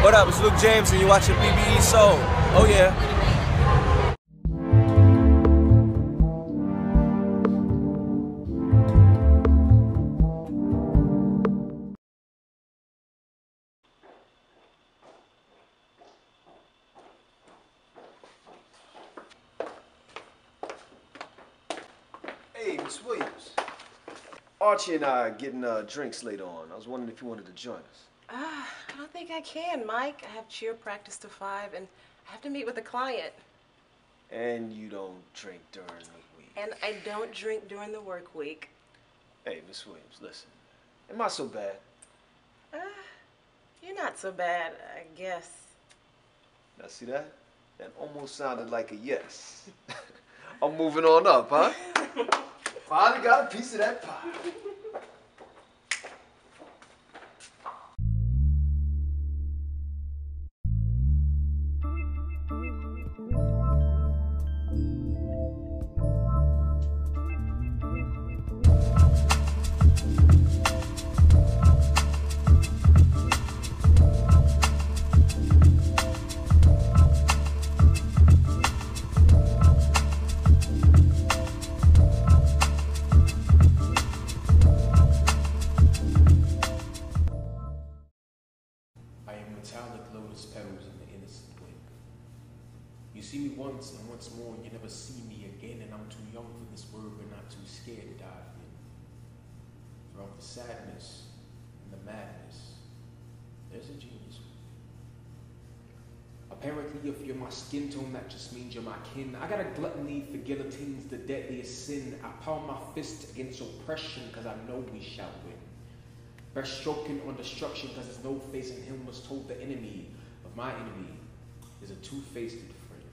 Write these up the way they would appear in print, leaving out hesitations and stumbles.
What up, it's Luke James and you're watching BBE Soul. Oh yeah. Hey, Miss Williams. Archie and I are getting drinks later on. I was wondering if you wanted to join us. I don't think I can, Mike. I have cheer practice to 5 and I have to meet with a client. And you don't drink during the week. And I don't drink during the work week. Hey, Miss Williams, listen. Am I so bad? You're not so bad, I guess. Now see that? That almost sounded like a yes. I'm moving on up, huh? Finally got a piece of that pie. Lotus petals in the innocent wind. You see me once and once more, and you never see me again, and I'm too young for this word, but not too scared to dive in. Throughout the sadness and the madness, there's a genius. Apparently, if you're my skin tone, that just means you're my kin. I got a gluttony for guillotines, the deadliest sin. I pound my fist against oppression, cause I know we shall win. Best stroking on destruction, cause there's no face in him, was told the enemy of my enemy is a two-faced friend.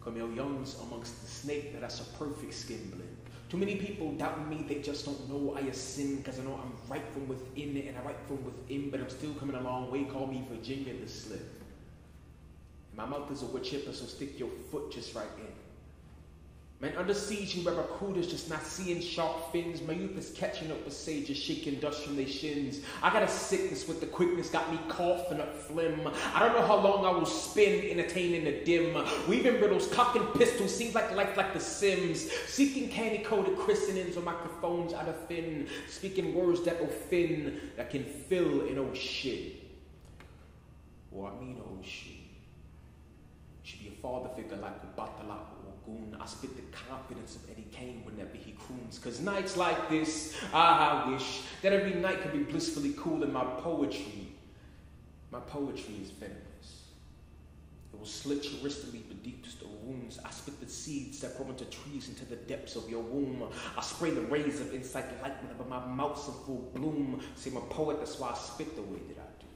Camille Young's amongst the snake, that's a perfect skin blend. Too many people doubting me, they just don't know I ascend, cause I know I'm right from within and I write from within, but I'm still coming a long way, call me Virginia the Slip. And my mouth is a wood chipper, so stick your foot just right in. Man, under siege, you barracudas just not seeing shark fins. My youth is catching up with sages, shaking dust from their shins. I got a sickness with the quickness, got me coughing up phlegm. I don't know how long I will spend entertaining the dim. Weaving riddles, cocking pistols, seems like life like the Sims. Seeking candy-coated christenings or microphones out of thin. Speaking words that offend, that can fill an old shit. Or I mean old shit. Should be a father figure like Ubatala. I spit the confidence of Eddie Kane whenever he croons. Cause nights like this, I wish that every night could be blissfully cool in my poetry. My poetry is venomous. It will slit your wristly beneath the wounds. I spit the seeds that grow into trees into the depths of your womb. I spray the rays of insight light whenever my mouth's in full bloom. See, I'm a poet, that's why I spit the way that I do.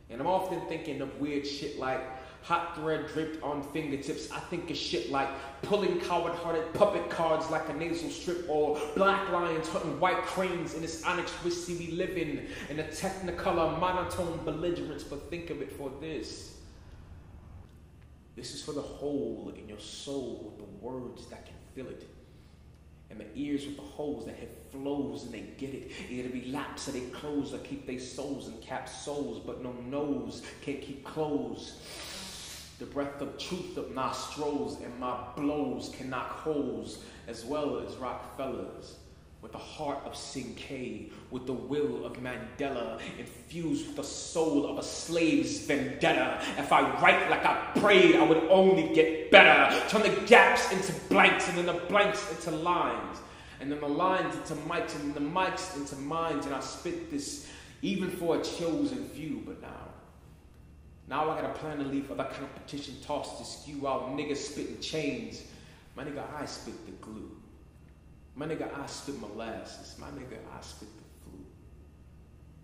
And I'm often thinking of weird shit like hot thread draped on fingertips. I think of shit like pulling coward-hearted puppet cards like a nasal strip, or black lions hunting white cranes in this onyx whiskey we live in a technicolor monotone belligerence. But think of it for this. This is for the hole in your soul with the words that can fill it. And the ears with the holes that have flows and they get it. It'll be laps or they close or keep their souls in capped souls, but no nose can't keep closed. The breath of truth of nostrils and my blows can knock holes as well as Rockefellers. With the heart of Sinkay, with the will of Mandela, infused with the soul of a slave's vendetta. If I write like I prayed, I would only get better. Turn the gaps into blanks, and then the blanks into lines. And then the lines into mics, and then the mics into minds. And I spit this even for a chosen few, but now I got a plan to leave other competition tossed to skew out niggas spitting chains. My nigga, I spit the glue. My nigga, I spit molasses. My nigga, I spit the flu.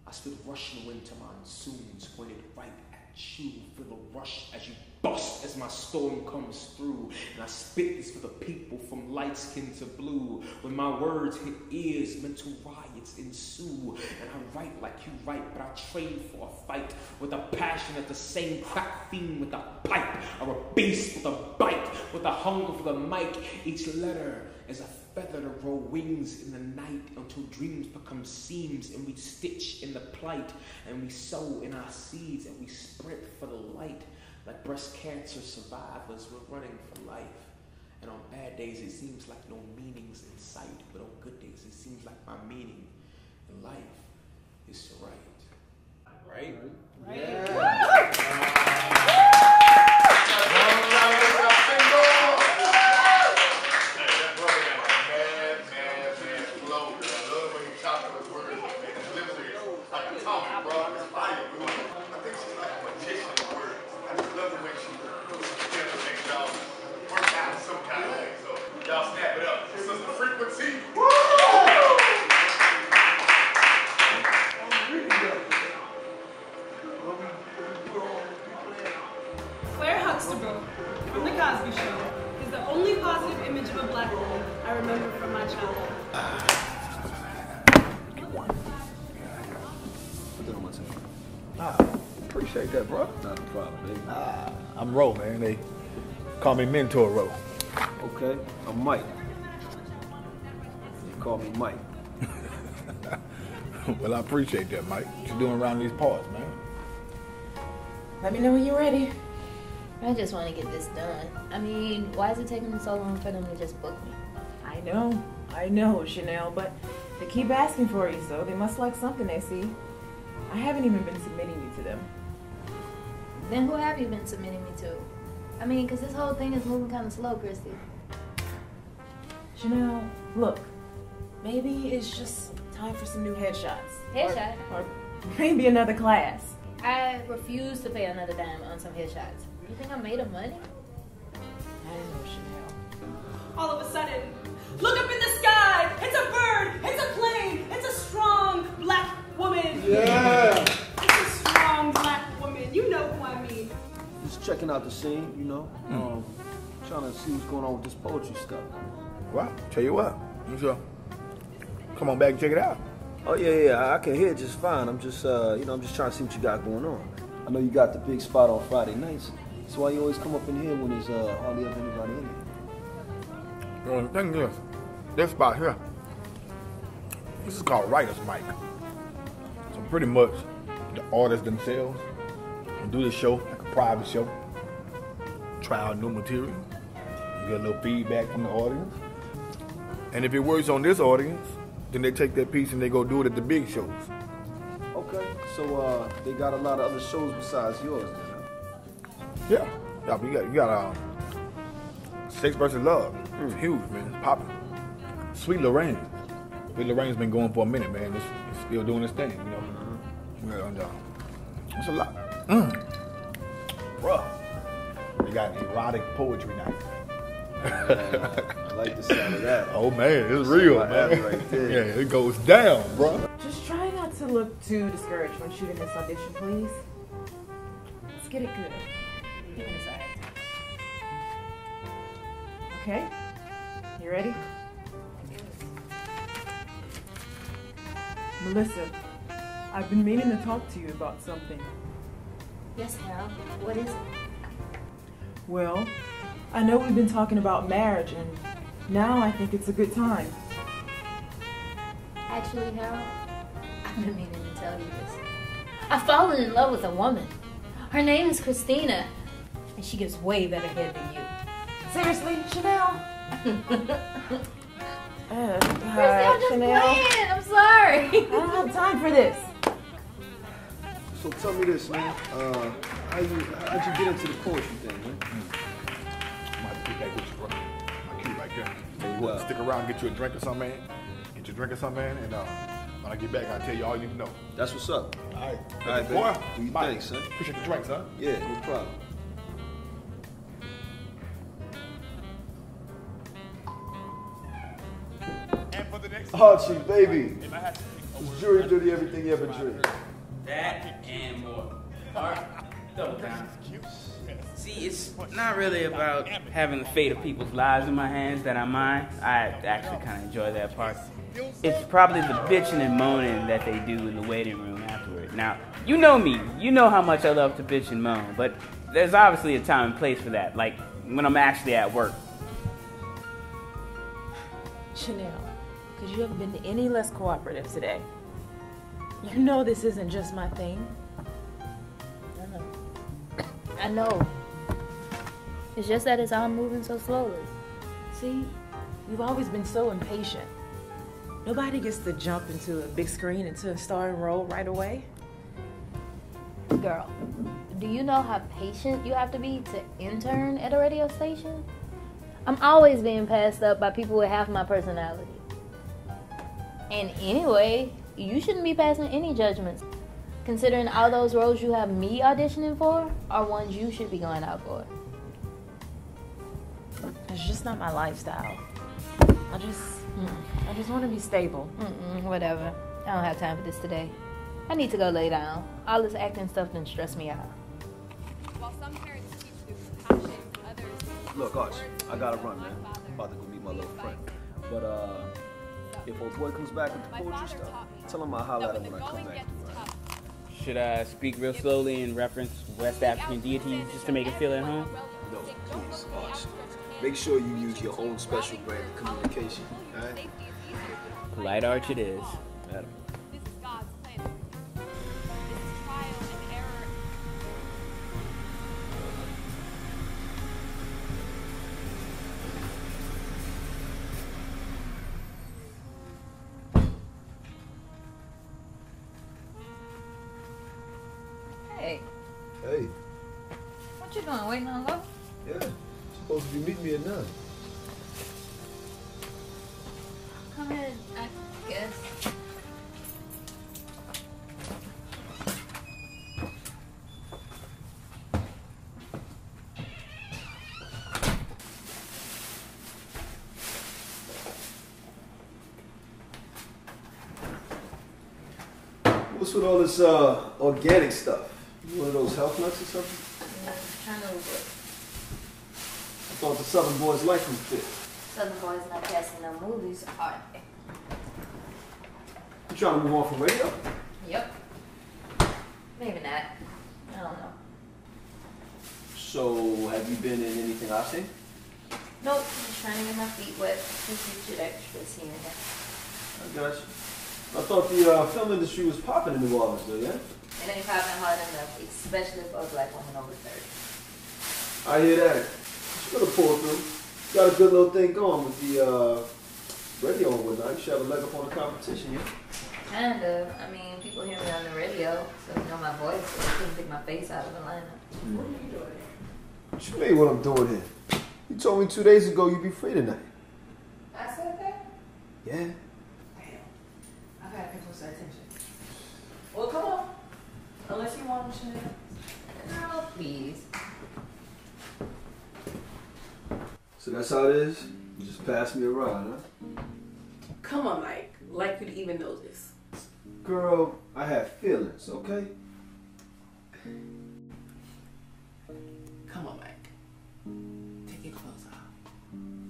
I spit rushing winter monsoons pointed right at you. Feel a rush as you bust as my storm comes through. And I spit this for the people from light skin to blue. When my words hit ears, mental riots ensue. And I write like you write, but I train for a fight with a passion at the same crack fiend with a pipe, or a beast with a bite, with a hunger for the mic. Each letter as a feather to roll wings in the night until dreams become seams and we stitch in the plight and we sow in our seeds and we sprint for the light. Like breast cancer survivors, we're running for life. And on bad days it seems like no meaning's in sight, but on good days it seems like my meaning in life is to write. Right? Right. Yeah. Y'all snap it up. This is the frequency. Claire Huxtable from The Cosby Show is the only positive image of a black woman I remember from my childhood. Put that on my table. Appreciate that, bro. Not a problem, baby. I'm Ro, man. They call me Mentor Ro. Okay, I'm Mike. You call me Mike. Well, I appreciate that, Mike. What you doing around these parts, man? Let me know when you're ready. I just want to get this done. I mean, why is it taking so long for them to just book me? I know, Chanel, but they keep asking for you, so they must like something they see. I haven't even been submitting you to them. Then who have you been submitting me to? I mean, because this whole thing is moving kind of slow, Christy. Chanel, look, maybe it's just time for some new headshots. Headshot? Or maybe another class. I refuse to pay another dime on some headshots. You think I'm made of money? I don't know, Chanel. All of a sudden, look up in the sky! It's a bird! It's a plane! It's a strong black woman! Yeah! It's a strong black woman. You know who I mean. Just checking out the scene, you know. Trying to see what's going on with this poetry stuff. Well, tell you what. You sure? Come on back and check it out. Oh yeah, I can hear it just fine. I'm just, I'm just trying to see what you got going on. I know you got the big spot on Friday nights. That's why you always come up in here when there's hardly ever anybody in here. Well, the thing is, this spot here, this is called Writer's Mic. So pretty much, the artists themselves do the show like a private show. Try out new material. You get a little feedback from the audience. And if it works on this audience, then they take that piece and they go do it at the big shows. Okay, so they got a lot of other shows besides yours then, huh? Yeah, you got Sex vs. Love. It's huge, man. It's popping. Sweet Lorraine. Sweet Lorraine's been going for a minute, man. It's still doing its thing, you know. Yeah, and it's a lot. Bruh. They got erotic poetry night. I like the sound of that. Oh man, it's real, man. Right there. Yeah, it goes down, bro. Just try not to look too discouraged when shooting this audition, please. Let's get it good. You can decide. Okay? You ready? Melissa, I've been meaning to talk to you about something. Yes, Hal. What is it? Well, I know we've been talking about marriage, and now I think it's a good time. Actually, Hal, I've been meaning to tell you this. I've fallen in love with a woman. Her name is Christina, and she gives way better head than you. Seriously, Chanel? Christy, I'm just Chanel. playing. I'm sorry. I don't have time for this. So tell me this, man. How'd you get into the poetry thing, man? I'm about to get back with you, bro. My cue right there. Hey, You want to stick around, get you a drink or something, man? Get you a drink or something, man, and when I get back, I'll tell you all you need to know. That's what's up. All right. All right, Boy, baby. Do you Mike, think, son? Appreciate the drinks, huh? Yeah, no problem. Archie, baby. It's jury duty, everything you ever dreamed. That and more. Alright, double down. See, it's not really about having the fate of people's lives in my hands that I mind. I actually kind of enjoy that part. It's probably the bitching and moaning that they do in the waiting room afterward. Now, you know me. You know how much I love to bitch and moan, but there's obviously a time and place for that, like when I'm actually at work. Chanel, could you have been any less cooperative today? You know this isn't just my thing. I know. It's just that it's all moving so slowly. See, you've always been so impatient. Nobody gets to jump into a big screen, into a starring role right away. Girl, do you know how patient you have to be to intern at a radio station? I'm always being passed up by people with half my personality. And anyway, you shouldn't be passing any judgments, considering all those roles you have me auditioning for are ones you should be going out for. It's just not my lifestyle. I just want to be stable. Whatever. I don't have time for this today. I need to go lay down. All this acting stuff done stress me out. While some parents teach through compassion, others... Look, Arch, I gotta run, man. I'm about to go meet my little friend. But, if old boy comes back with the poetry stuff, tell him I'll holler at him when I come back. Right? Should I speak real slowly and reference West African deities just to make it feel at home? No, please, Arch. Make sure you use your own special brand of communication, alright? Polite Arch it is. This is God's plan. This is trial and error. Hey. Hey. What you doing? Waiting on Lola? Yeah. Supposed to be meeting me at 9. Come in, I guess. What's with all this organic stuff? You one of those health nuts or something? Yeah, trying to overlook. I thought the Southern boys liked them fit. Southern boys not casting no movies, are they? You trying to move on from radio? Yep. Maybe not. I don't know. So, have you been in anything I've seen? Nope, just trying to get my feet wet. Just featured extras here and there. I got you. I thought the film industry was popping in New Orleans, though, yeah? It ain't popping hard enough, especially for a black woman over 30. I hear that. You should have pulled through. Got a good little thing going with the radio and whatnot. You should have a leg up on the competition, yeah? Kind of. I mean, people hear me on the radio, so they know my voice, so they couldn't pick my face out of the lineup. What are you doing? What you mean what I'm doing here? You told me 2 days ago you'd be free tonight. I said that? Yeah. Damn. I gotta pay closer attention. Well, come on. Unless you want to, Chanel. Girl, please. So that's how it is? You just pass me around, huh? Come on, Mike. Like you to even know this. Girl, I have feelings, okay? Come on, Mike. Take your clothes off.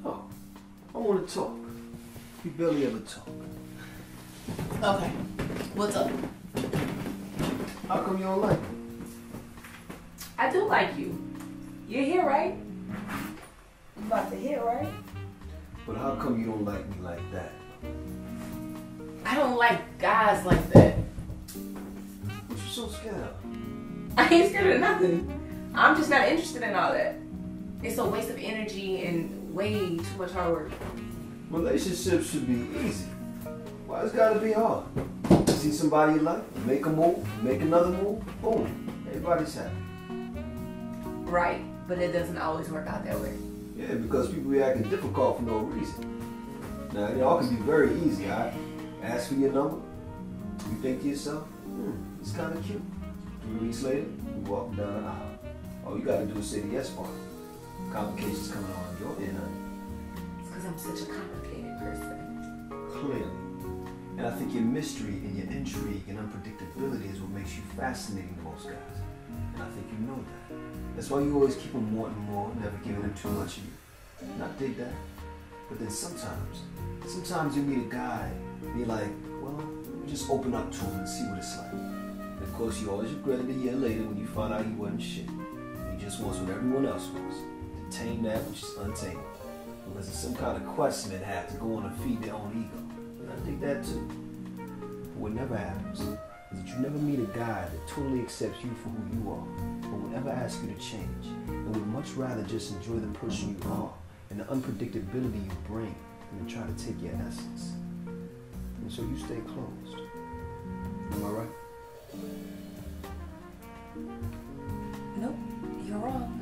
Oh, I want to talk. We barely ever talk. Okay. What's up? How come you don't like me? I do like you. You're here, right? You about to hit, right? But how come you don't like me like that? I don't like guys like that. What you so scared of? I ain't scared of nothing. I'm just not interested in all that. It's a waste of energy and way too much hard work. Relationships should be easy. Why it's gotta be hard? You see somebody you like, you make a move, you make another move, boom, everybody's happy. Right, but it doesn't always work out that way. Yeah, because people be acting difficult for no reason. Now, it all can be very easy, alright? Ask for your number, you think to yourself, it's kind of cute. 3 weeks later, you walk down the aisle. All you gotta do is say the yes part. Complications coming on your end, honey. It's because I'm such a complicated person. Clearly. And I think your mystery and your intrigue and unpredictability is what makes you fascinating to most guys. And I think you know that. That's why you always keep them wanting more, never giving them too much of you. And I dig that. But then sometimes you meet a guy and you're like, well, let me just open up to him and see what it's like. And of course, you always regret it a year later when you find out he wasn't shit. He just wants what everyone else wants. To tame that which is untamed. Unless it's some kind of quest men have to go on and feed their own ego. And I think that too. But what never happens is that you never meet a guy that totally accepts you for who you are, or would ever ask you to change, and would much rather just enjoy the person you are and the unpredictability you bring than try to take your essence. And so you stay closed. Am I right? Nope, you're wrong.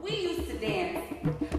We used to dance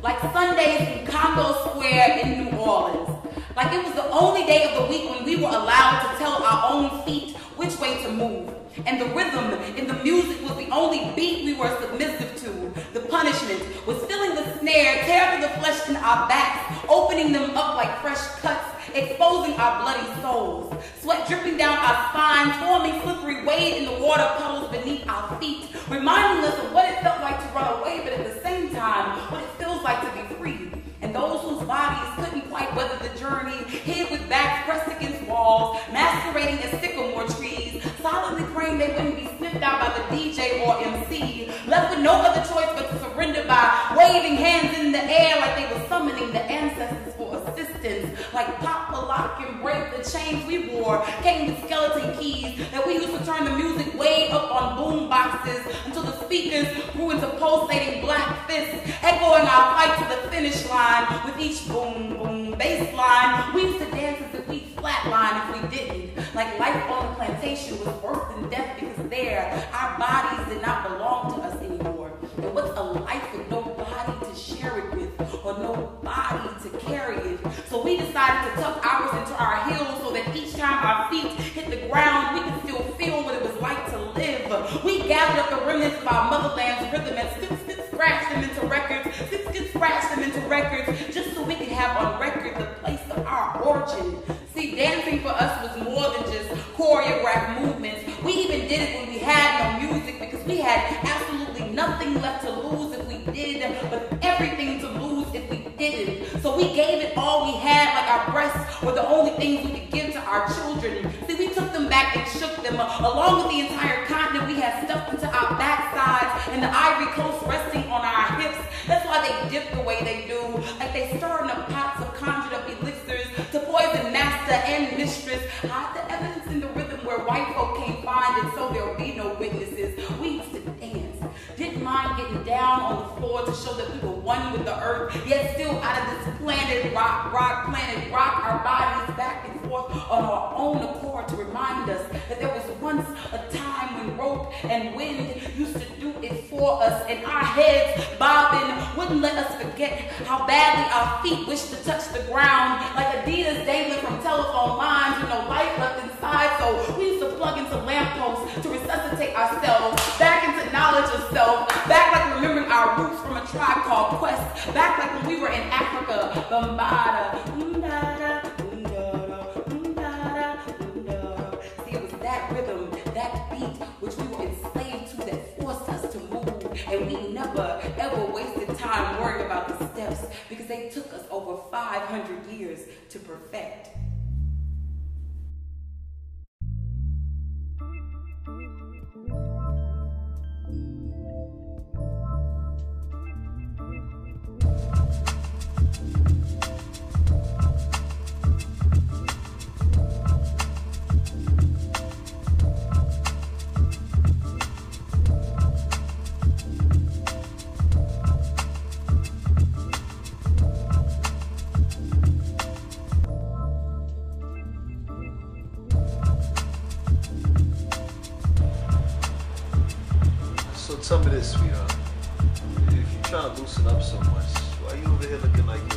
like Sundays in Congo Square in New Orleans. Like it was the only day of the week when we were allowed to tell our own feet which way to move. And the rhythm in the music was the only beat we were submissive to. The punishment was filling the snare, tearing the flesh in our backs, opening them up like fresh cuts, exposing our bloody souls. Sweat dripping down our spines, forming slippery wade in the water puddles beneath our feet, reminding us of what it felt like to run away, but at the same time, what it feels like to be free. And those whose bodies couldn't quite weather the journey, hid with backs pressed against walls, masquerading as sycamore trees, solidly praying they wouldn't be sniffed out by the DJ or MC, left with no other choice but to surrender by waving hands in the air like they were summoning the ancestors for assistance. Like pop the lock and break the chains we wore, came with skeleton keys that we used to turn the music way up on boom boxes until the speakers grew into pulsating black fists, echoing our fight to the finish line with each boom, boom, bass line. We used to dance as if we'd flatline if we didn't. Like life on the plantation was worse than death because there, our bodies did not belong to us anymore. And what's a life with no body to share it with or no body to carry it? So we decided to tuck ours into our heels so that each time our feet hit the ground, we could still feel what it was like to live. We gathered up the remnants of our motherland's rhythm and scratched them into records, scratched them into records, just so we could have on record the place of our origin. See, dancing for us was more than just choreographed movements. We even did it when we had no music because we had absolutely nothing left to lose if we did, but everything to lose if we didn't. So we gave it all we had, like our breasts were the only things we could give to our children. See, we took them back and shook them. Along with the entire continent, we had stuffed into our backsides and the Ivory Coast resting on our hips. That's why they dip the way they do. Like they stir in the pots of conjured up elixirs to poison master and mistress. Hide the evidence in the rhythm where white folk can't find it, so there'll be no witnesses. We used to dance. Didn't mind getting down on the floor to show that we were one with the earth, yet still out of this planet rock our bodies back and forth on our own accord to remind us that there was once a time when rope and wind used to do it for us, and our heads bobbing wouldn't let us forget how badly our feet wished to touch the ground, like Adidas dangling from telephone lines with no life left inside. So we used to plug into lampposts to resuscitate ourselves back into knowledge of self, back like remembering our roots from a tribe called Quest, back like when we were in Africa, Bambada. See, it was that rhythm, that beat, which we were enslaved to, that forced us to move, and we never ever wasted time worrying about the steps because they took us over 500 years to perfect. this, sweetheart. If you're trying to loosen up so much, why are you over here looking like you